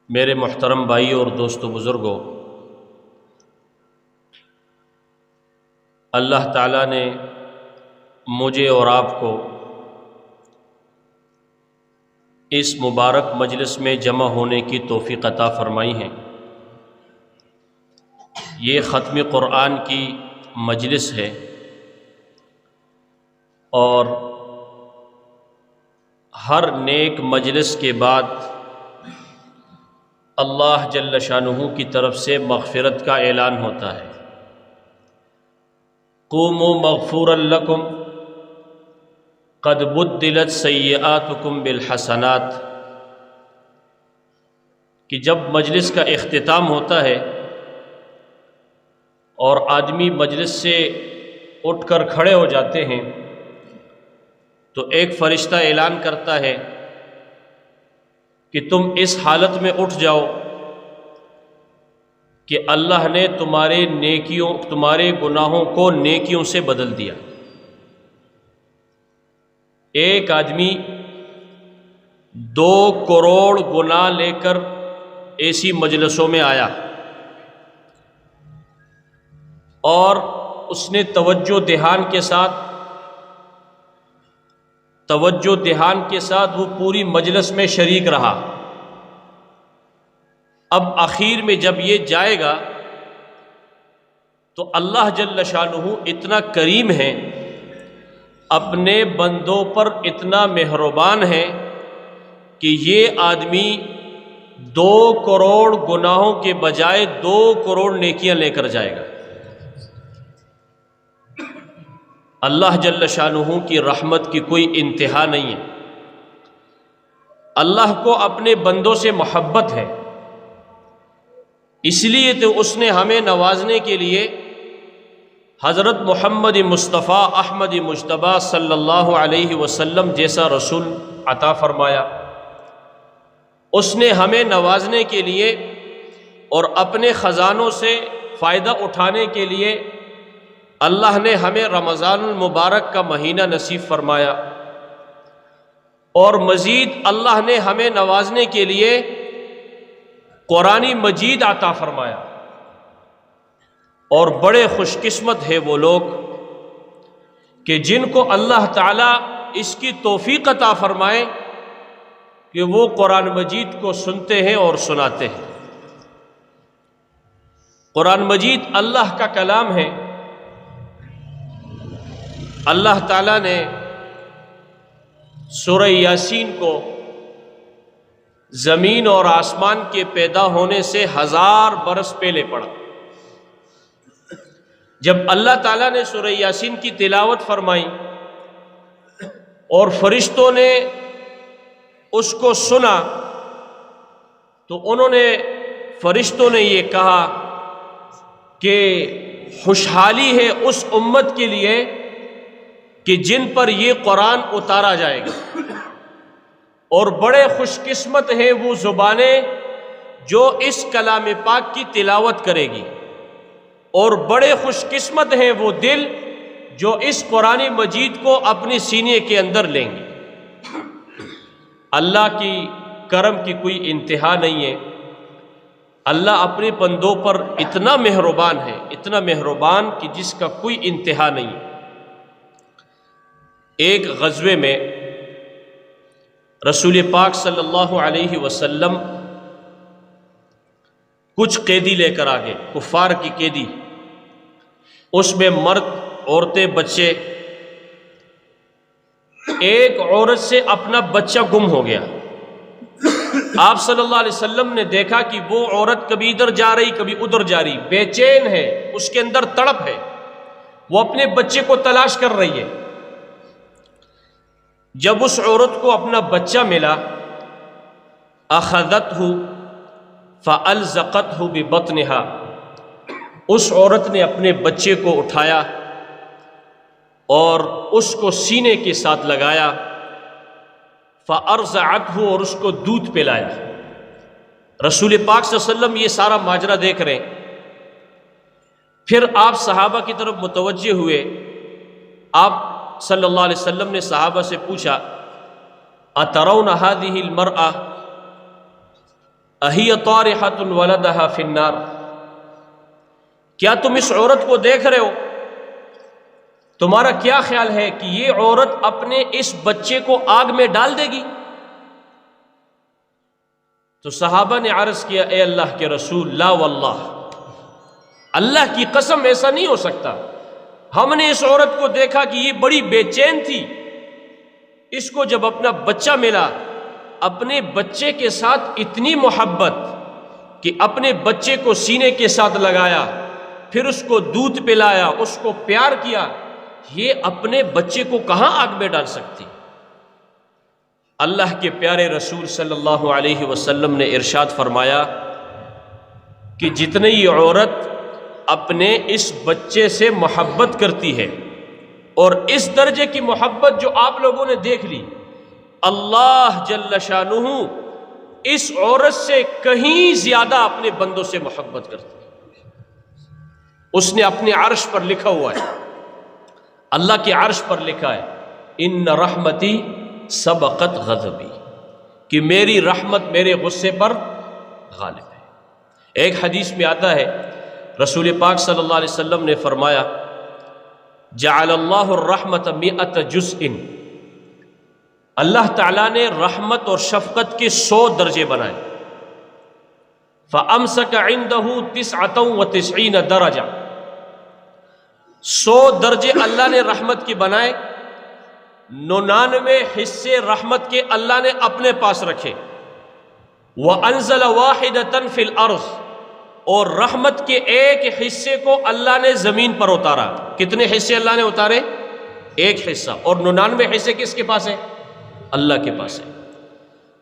میرے محترم بھائیوں اور دوستو بزرگوں، اللہ تعالیٰ نے مجھے اور آپ کو اس مبارک مجلس میں جمع ہونے کی توفیق عطا فرمائی ہے۔ یہ ختم قرآن کی مجلس ہے اور ہر نیک مجلس کے بعد اللہ جل شانہ کی طرف سے مغفرت کا اعلان ہوتا ہے۔ قوموا مغفورا لکم قد بدلت سیئاتکم بالحسنات، کہ جب مجلس کا اختتام ہوتا ہے اور آدمی مجلس سے اٹھ کر کھڑے ہو جاتے ہیں تو ایک فرشتہ اعلان کرتا ہے کہ تم اس حالت میں اٹھ جاؤ کہ اللہ نے تمہارے گناہوں کو نیکیوں سے بدل دیا۔ ایک آدمی 2 کروڑ گناہ لے کر ایسی مجلسوں میں آیا اور اس نے توجہ دھیان کے ساتھ وہ پوری مجلس میں شریک رہا۔ اب آخر میں جب یہ جائے گا تو اللہ جل شانہ اتنا کریم ہے، اپنے بندوں پر اتنا مہربان ہے کہ یہ آدمی 2 کروڑ گناہوں کے بجائے 2 کروڑ نیکیاں لے کر جائے گا۔ اللہ جل شانہ کی رحمت کی کوئی انتہا نہیں ہے۔ اللہ کو اپنے بندوں سے محبت ہے، اس لیے تو اس نے ہمیں نوازنے کے لیے حضرت محمد مصطفیٰ احمد مجتبیٰ صلی اللہ علیہ وسلم جیسا رسول عطا فرمایا۔ اس نے ہمیں نوازنے کے لیے اور اپنے خزانوں سے فائدہ اٹھانے کے لیے اللہ نے ہمیں رمضان المبارک کا مہینہ نصیب فرمایا، اور مزید اللہ نے ہمیں نوازنے کے لیے قرآن مجید عطا فرمایا۔ اور بڑے خوش قسمت ہے وہ لوگ کہ جن کو اللہ تعالیٰ اس کی توفیق عطا فرمائے کہ وہ قرآن مجید کو سنتے ہیں اور سناتے ہیں۔ قرآن مجید اللہ کا کلام ہے۔ اللہ تعالیٰ نے سورہ یاسین کو زمین اور آسمان کے پیدا ہونے سے 1000 برس پہلے پڑھا۔ جب اللہ تعالیٰ نے سورہ یاسین کی تلاوت فرمائی اور فرشتوں نے اس کو سنا تو فرشتوں نے یہ کہا کہ خوشحالی ہے اس امت کے لیے کہ جن پر یہ قرآن اتارا جائے گا، اور بڑے خوش قسمت ہیں وہ زبانیں جو اس کلام پاک کی تلاوت کرے گی، اور بڑے خوش قسمت ہیں وہ دل جو اس قرآن مجید کو اپنے سینے کے اندر لیں گے۔ اللہ کی کرم کی کوئی انتہا نہیں ہے۔ اللہ اپنے بندوں پر اتنا مہربان ہے، اتنا مہربان کہ جس کا کوئی انتہا نہیں ہے۔ ایک غزوے میں رسول پاک صلی اللہ علیہ وسلم کچھ قیدی لے کر آگے، کفار کی قیدی، اس میں مرد، عورتیں، بچے۔ ایک عورت سے اپنا بچہ گم ہو گیا۔ آپ صلی اللہ علیہ وسلم نے دیکھا کہ وہ عورت کبھی ادھر جا رہی کبھی ادھر جا رہی، بے چین ہے، اس کے اندر تڑپ ہے، وہ اپنے بچے کو تلاش کر رہی ہے۔ جب اس عورت کو اپنا بچہ ملا، اخذتہ فالزقتہ ببطنہا، اس عورت نے اپنے بچے کو اٹھایا اور اس کو سینے کے ساتھ لگایا، فارضعتہ، اور اس کو دودھ پلایا۔ رسول پاک صلی اللہ علیہ وسلم یہ سارا ماجرا دیکھ رہے ہیں۔ پھر آپ صحابہ کی طرف متوجہ ہوئے۔ آپ صلی اللہ علیہ وسلم نے صحابہ سے پوچھا، اترون هذه المرأة، اہی طارحۃ ولدہا فی النار، کیا تم اس عورت کو دیکھ رہے ہو؟ تمہارا کیا خیال ہے کہ یہ عورت اپنے اس بچے کو آگ میں ڈال دے گی؟ تو صحابہ نے عرض کیا اے اللہ کے رسول، لا واللہ، اللہ کی قسم ایسا نہیں ہو سکتا۔ ہم نے اس عورت کو دیکھا کہ یہ بڑی بے چین تھی، اس کو جب اپنا بچہ ملا، اپنے بچے کے ساتھ اتنی محبت کہ اپنے بچے کو سینے کے ساتھ لگایا، پھر اس کو دودھ پلایا، اس کو پیار کیا، یہ اپنے بچے کو کہاں آگ میں ڈال سکتی؟ اللہ کے پیارے رسول صلی اللہ علیہ وسلم نے ارشاد فرمایا کہ جتنے یہ عورت اپنے اس بچے سے محبت کرتی ہے، اور اس درجے کی محبت جو آپ لوگوں نے دیکھ لی، اللہ جل شانہ اس عورت سے کہیں زیادہ اپنے بندوں سے محبت کرتی ہے۔ اس نے اپنے عرش پر لکھا ہوا ہے، اللہ کے عرش پر لکھا ہے، ان رحمتی سبقت غضبی، کہ میری رحمت میرے غصے پر غالب ہے۔ ایک حدیث میں آتا ہے، رسول پاک صلی اللہ علیہ وسلم نے فرمایا جعل اللہ الرحمت مئۃ جزء، اللہ تعالیٰ نے رحمت اور شفقت کے 100 درجے بنائے، فَأَمْسَكَ عِنْدَهُ 99 درجہ، 100 درجے اللہ نے رحمت کے بنائے، 99 حصے رحمت کے اللہ نے اپنے پاس رکھے، وَأَنزَلَ وَاحِدَةً فِي الْأَرْضِ، اور رحمت کے ایک حصے کو اللہ نے زمین پر اتارا۔ کتنے حصے اللہ نے اتارے؟ ایک حصہ، اور 99 حصے کس کے پاس ہے؟ اللہ کے پاس ہے۔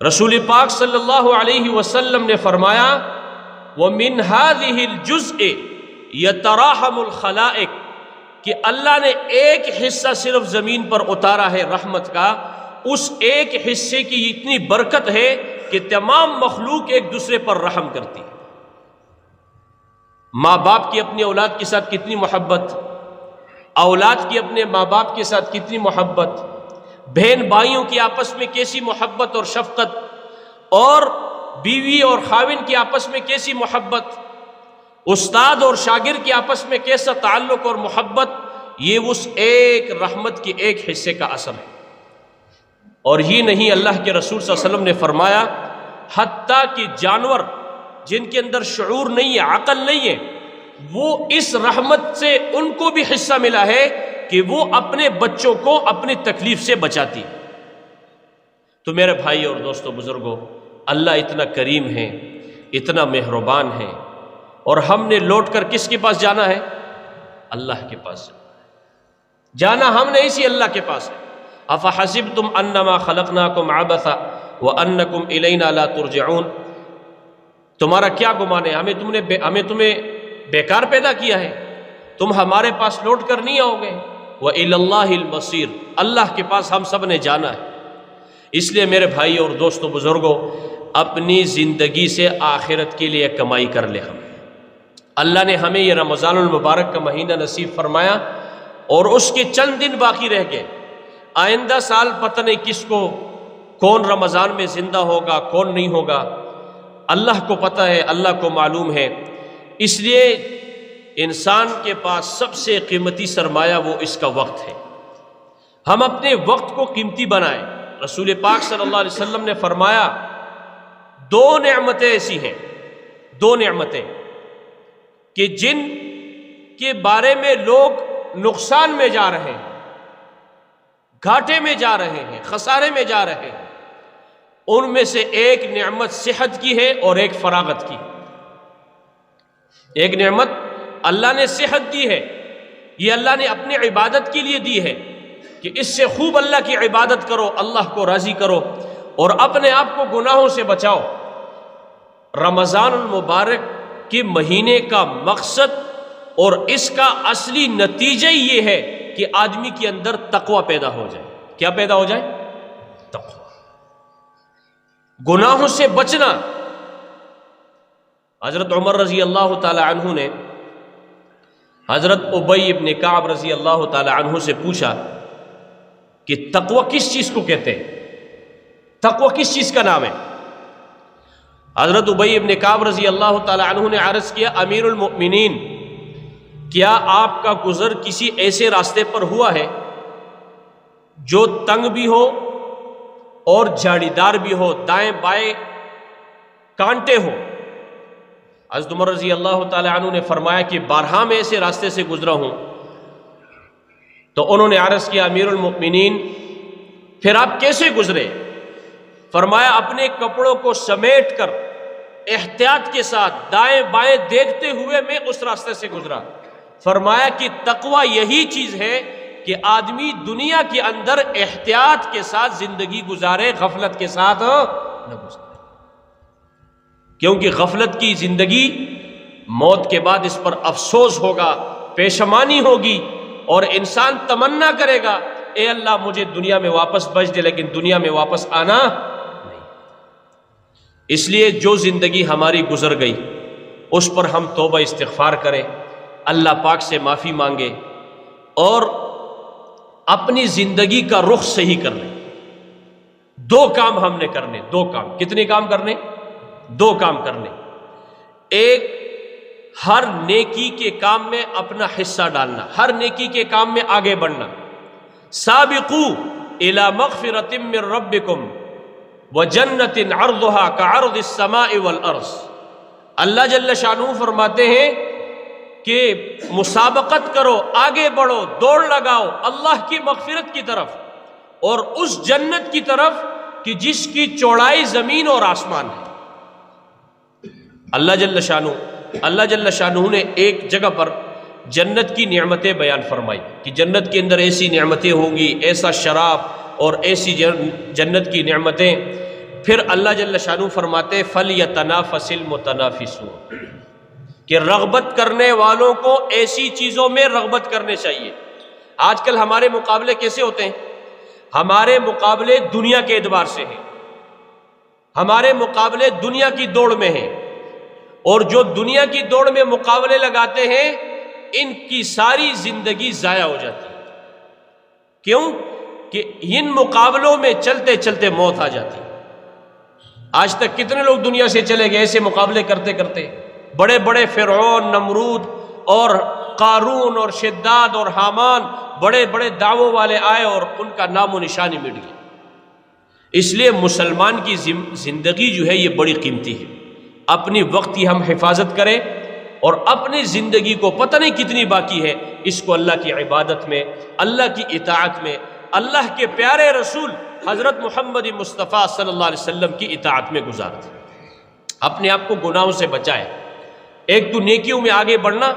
رسول پاک صلی اللہ علیہ وسلم نے فرمایا وَمِنْ هَذِهِ الْجُزْءِ يَتَرَاحَمُ الْخَلَائِقِ، کہ اللہ نے ایک حصہ صرف زمین پر اتارا ہے رحمت کا، اس ایک حصے کی اتنی برکت ہے کہ تمام مخلوق ایک دوسرے پر رحم کرتی ہے۔ ماں باپ کی اپنی اولاد کے ساتھ کتنی محبت، اولاد کی اپنے ماں باپ کے ساتھ کتنی محبت، بہن بھائیوں کی آپس میں کیسی محبت اور شفقت، اور بیوی اور خاوند کی آپس میں کیسی محبت، استاد اور شاگرد کی آپس میں کیسا تعلق اور محبت، یہ اس ایک رحمت کے ایک حصے کا اثر ہے۔ اور یہ نہیں، اللہ کے رسول صلی اللہ علیہ وسلم نے فرمایا حتیٰ کہ جانور جن کے اندر شعور نہیں ہے، عقل نہیں ہے، وہ اس رحمت سے ان کو بھی حصہ ملا ہے کہ وہ اپنے بچوں کو اپنی تکلیف سے بچاتی۔ تو میرے بھائی اور دوستو بزرگوں، اللہ اتنا کریم ہے، اتنا مہربان ہے، اور ہم نے لوٹ کر کس کے پاس جانا ہے؟ اللہ کے پاس جانا ہم نے اسی اللہ کے پاس ہے۔ افحسبتم انما خلقناکم عبثا وانکم الینا لا ترجعون، تمہارا کیا گمان ہے ہمیں تمہیں بیکار پیدا کیا ہے، تم ہمارے پاس لوٹ کر نہیں آؤ گے؟ وَإِلَى اللَّهِ الْمَصِيرُ، اللہ کے پاس ہم سب نے جانا ہے۔ اس لیے میرے بھائی اور دوستو بزرگوں، اپنی زندگی سے آخرت کے لیے کمائی کر لے۔ ہم اللہ نے ہمیں یہ رمضان المبارک کا مہینہ نصیب فرمایا، اور اس کے چند دن باقی رہ گئے۔ آئندہ سال پتہ نہیں کس کو، کون رمضان میں زندہ ہوگا، کون نہیں ہوگا، اللہ کو پتہ ہے، اللہ کو معلوم ہے۔ اس لیے انسان کے پاس سب سے قیمتی سرمایہ وہ اس کا وقت ہے۔ ہم اپنے وقت کو قیمتی بنائیں۔ رسول پاک صلی اللہ علیہ وسلم نے فرمایا 2 نعمتیں ایسی ہیں، 2 نعمتیں کہ جن کے بارے میں لوگ نقصان میں جا رہے ہیں، گھاٹے میں جا رہے ہیں، خسارے میں جا رہے ہیں، ان میں سے ایک نعمت صحت کی ہے اور ایک فراغت کی۔ ایک نعمت اللہ نے صحت دی ہے، یہ اللہ نے اپنی عبادت کے لیے دی ہے کہ اس سے خوب اللہ کی عبادت کرو، اللہ کو راضی کرو اور اپنے آپ کو گناہوں سے بچاؤ۔ رمضان المبارک کے مہینے کا مقصد اور اس کا اصلی نتیجہ یہ ہے کہ آدمی کے اندر تقوی پیدا ہو جائے۔ کیا پیدا ہو جائے؟ تقوی، گناہوں سے بچنا۔ حضرت عمر رضی اللہ تعالی عنہ نے حضرت ابی ابن کعب رضی اللہ تعالی عنہ سے پوچھا کہ تقوی کس چیز کو کہتے ہیں؟ تقوی کس چیز کا نام ہے؟ حضرت ابی ابن کعب رضی اللہ تعالی عنہ نے عرض کیا، امیر المؤمنین، کیا آپ کا گزر کسی ایسے راستے پر ہوا ہے جو تنگ بھی ہو اور جھاڑی دار بھی ہو، دائیں بائیں کانٹے ہو؟ حضرت عمر رضی اللہ تعالی عنہ نے فرمایا کہ بارہا میں ایسے راستے سے گزرا ہوں۔ تو انہوں نے عرض کیا، امیر المؤمنین، پھر آپ کیسے گزرے؟ فرمایا، اپنے کپڑوں کو سمیٹ کر احتیاط کے ساتھ دائیں بائیں دیکھتے ہوئے میں اس راستے سے گزرا۔ فرمایا کہ تقوی یہی چیز ہے کہ آدمی دنیا کے اندر احتیاط کے ساتھ زندگی گزارے، غفلت کے ساتھ نہ گزارے، کیونکہ غفلت کی زندگی موت کے بعد اس پر افسوس ہوگا، پیشمانی ہوگی، اور انسان تمنا کرے گا، اے اللہ مجھے دنیا میں واپس بھیج دے، لیکن دنیا میں واپس آنا نہیں۔ اس لیے جو زندگی ہماری گزر گئی اس پر ہم توبہ استغفار کریں، اللہ پاک سے معافی مانگے، اور اپنی زندگی کا رخ صحیح کر لیں۔ دو کام ہم نے کرنے، دو کام۔ کتنے کام کرنے؟ دو کام کرنے۔ ایک، ہر نیکی کے کام میں اپنا حصہ ڈالنا، ہر نیکی کے کام میں آگے بڑھنا۔ سابقوا الی مغفرۃ من ربکم وجنۃ عرضھا کعرض السماء والارض۔ اللہ جل شانہ فرماتے ہیں کہ مسابقت کرو، آگے بڑھو، دوڑ لگاؤ اللہ کی مغفرت کی طرف اور اس جنت کی طرف کہ جس کی چوڑائی زمین اور آسمان ہے۔ اللہ جل شانہ نے ایک جگہ پر جنت کی نعمتیں بیان فرمائی کہ جنت کے اندر ایسی نعمتیں ہوں گی، ایسا شراب اور ایسی جنت کی نعمتیں۔ پھر اللہ جل شانہ فرماتے فَلْيَتَنَافَسِ الْمُتَنَافِسُونَ، کہ رغبت کرنے والوں کو ایسی چیزوں میں رغبت کرنے چاہیے۔ آج کل ہمارے مقابلے کیسے ہوتے ہیں؟ ہمارے مقابلے دنیا کے اعتبار سے ہیں، ہمارے مقابلے دنیا کی دوڑ میں ہیں، اور جو دنیا کی دوڑ میں مقابلے لگاتے ہیں ان کی ساری زندگی ضائع ہو جاتی ہے۔ کیوں؟ کہ ان مقابلوں میں چلتے چلتے موت آ جاتی ہے۔ آج تک کتنے لوگ دنیا سے چلے گئے ایسے مقابلے کرتے کرتے؟ بڑے بڑے فرعون، نمرود اور قارون اور شداد اور حامان، بڑے بڑے دعووں والے آئے اور ان کا نام و نشانی مٹ گیا۔ اس لیے مسلمان کی زندگی جو ہے یہ بڑی قیمتی ہے۔ اپنی وقت کی ہم حفاظت کریں، اور اپنی زندگی کو پتہ نہیں کتنی باقی ہے، اس کو اللہ کی عبادت میں، اللہ کی اطاعت میں، اللہ کے پیارے رسول حضرت محمد مصطفیٰ صلی اللہ علیہ وسلم کی اطاعت میں گزار دیں۔ اپنے آپ کو گناہوں سے بچائے۔ ایک تو نیکیوں میں آگے بڑھنا،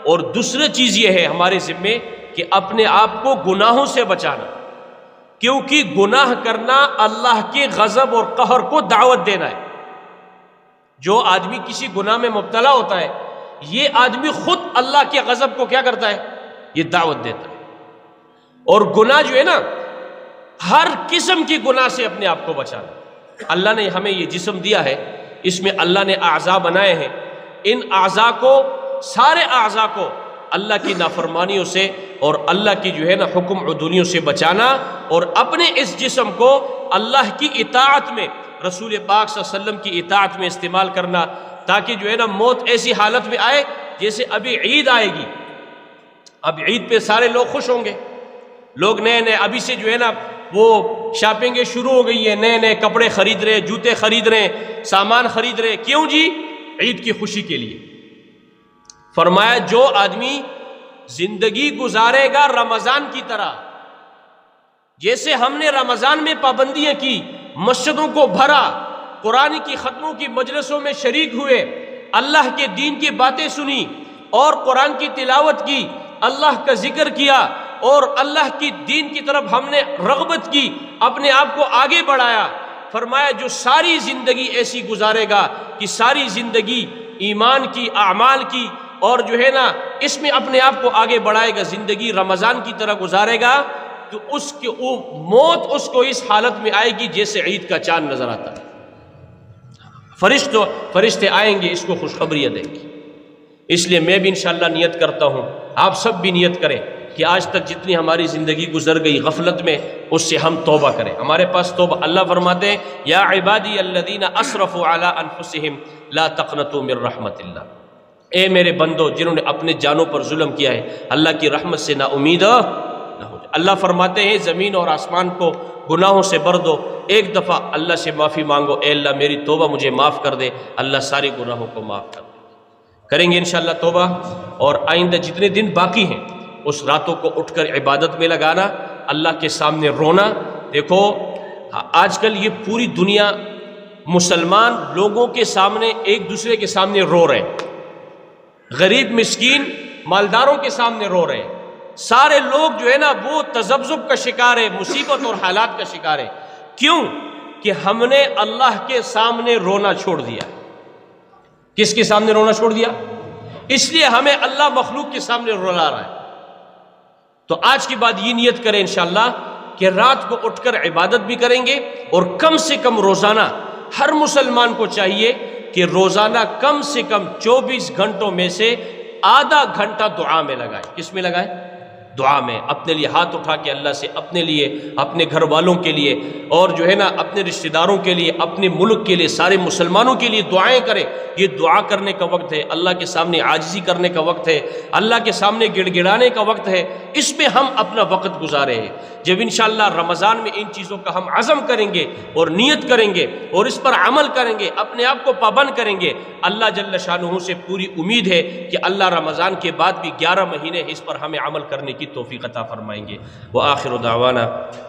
اور دوسری چیز یہ ہے ہمارے ذمے کہ اپنے آپ کو گناہوں سے بچانا، کیونکہ گناہ کرنا اللہ کے غضب اور قہر کو دعوت دینا ہے۔ جو آدمی کسی گناہ میں مبتلا ہوتا ہے، یہ آدمی خود اللہ کے غضب کو کیا کرتا ہے؟ یہ دعوت دیتا ہے۔ اور گناہ جو ہے نا، ہر قسم کی گناہ سے اپنے آپ کو بچانا۔ اللہ نے ہمیں یہ جسم دیا ہے، اس میں اللہ نے اعضاء بنائے ہیں، ان اعضاء کو، سارے اعضاء کو اللہ کی نافرمانیوں سے اور اللہ کی جو ہے نا حکم عدولیوں سے بچانا، اور اپنے اس جسم کو اللہ کی اطاعت میں، رسول پاک صلی اللہ علیہ وسلم کی اطاعت میں استعمال کرنا، تاکہ جو ہے نا موت ایسی حالت میں آئے جیسے ابھی عید آئے گی، اب عید پہ سارے لوگ خوش ہوں گے، لوگ نئے نئے ابھی سے جو ہے نا وہ شاپنگیں شروع ہو گئی ہیں، نئے نئے کپڑے خرید رہے، جوتے خرید رہے، سامان خرید رہے، کیوں جی؟ عید کی خوشی کے لیے۔ فرمایا جو آدمی زندگی گزارے گا رمضان کی طرح، جیسے ہم نے رمضان میں پابندیاں کی، مسجدوں کو بھرا، قرآن کی ختموں کی مجلسوں میں شریک ہوئے، اللہ کے دین کی باتیں سنی اور قرآن کی تلاوت کی، اللہ کا ذکر کیا اور اللہ کی دین کی طرف ہم نے رغبت کی، اپنے آپ کو آگے بڑھایا۔ فرمایا جو ساری زندگی ایسی گزارے گا کہ ساری زندگی ایمان کی، اعمال کی، اور جو ہے نا اس میں اپنے آپ کو آگے بڑھائے گا، زندگی رمضان کی طرح گزارے گا، تو اس کی موت اس کو اس حالت میں آئے گی جیسے عید کا چاند نظر آتا ہے۔ فرشتے آئیں گے، اس کو خوشخبریاں دیں گے۔ اس لیے میں بھی انشاءاللہ نیت کرتا ہوں، آپ سب بھی نیت کریں کہ آج تک جتنی ہماری زندگی گزر گئی غفلت میں، اس سے ہم توبہ کریں۔ ہمارے پاس توبہ، اللہ فرماتے ہیں یا عبادی الذین اسرفوا علی انفسہم لا تقنطوا من رحمت اللہ، اے میرے بندو جنہوں نے اپنے جانوں پر ظلم کیا ہے، اللہ کی رحمت سے نا امید نہ ہو جائے۔ اللہ فرماتے ہیں زمین اور آسمان کو گناہوں سے بھر دو، ایک دفعہ اللہ سے معافی مانگو، اے اللہ میری توبہ مجھے معاف کر دے، اللہ سارے گناہوں کو معاف کر دے۔ کریں گے انشاءاللہ توبہ، اور آئندہ جتنے دن باقی ہیں اس راتوں کو اٹھ کر عبادت میں لگانا، اللہ کے سامنے رونا۔ دیکھو آج کل یہ پوری دنیا مسلمان لوگوں کے سامنے ایک دوسرے کے سامنے رو رہے ہیں، غریب مسکین مالداروں کے سامنے رو رہے ہیں، سارے لوگ جو ہے نا وہ تذبذب کا شکار ہے، مصیبت اور حالات کا شکار ہے۔ کیوں؟ کہ ہم نے اللہ کے سامنے رونا چھوڑ دیا۔ کس کے سامنے رونا چھوڑ دیا؟ اس لیے ہمیں اللہ مخلوق کے سامنے رولا رہا ہے۔ تو آج کی بات یہ نیت کریں انشاءاللہ کہ رات کو اٹھ کر عبادت بھی کریں گے، اور کم سے کم روزانہ ہر مسلمان کو چاہیے کہ روزانہ کم سے کم 24 گھنٹوں میں سے آدھا گھنٹہ دعا میں لگائے۔ کس میں لگائے؟ دعا میں۔ اپنے لیے ہاتھ اٹھا کے اللہ سے، اپنے لیے، اپنے گھر والوں کے لیے، اور جو ہے نا اپنے رشتہ داروں کے لیے، اپنے ملک کے لیے، سارے مسلمانوں کے لیے دعائیں کریں۔ یہ دعا کرنے کا وقت ہے، اللہ کے سامنے عاجزی کرنے کا وقت ہے، اللہ کے سامنے گڑ گڑانے کا وقت ہے۔ اس میں ہم اپنا وقت گزارے ہیں۔ جب انشاءاللہ رمضان میں ان چیزوں کا ہم عزم کریں گے اور نیت کریں گے اور اس پر عمل کریں گے، اپنے آپ کو پابند کریں گے، اللہ جل شانہ سے پوری امید ہے کہ اللہ رمضان کے بعد بھی 11 مہینے اس پر ہمیں عمل کرنے کی توفیق عطا فرمائیں گے۔ وآخر دعوانا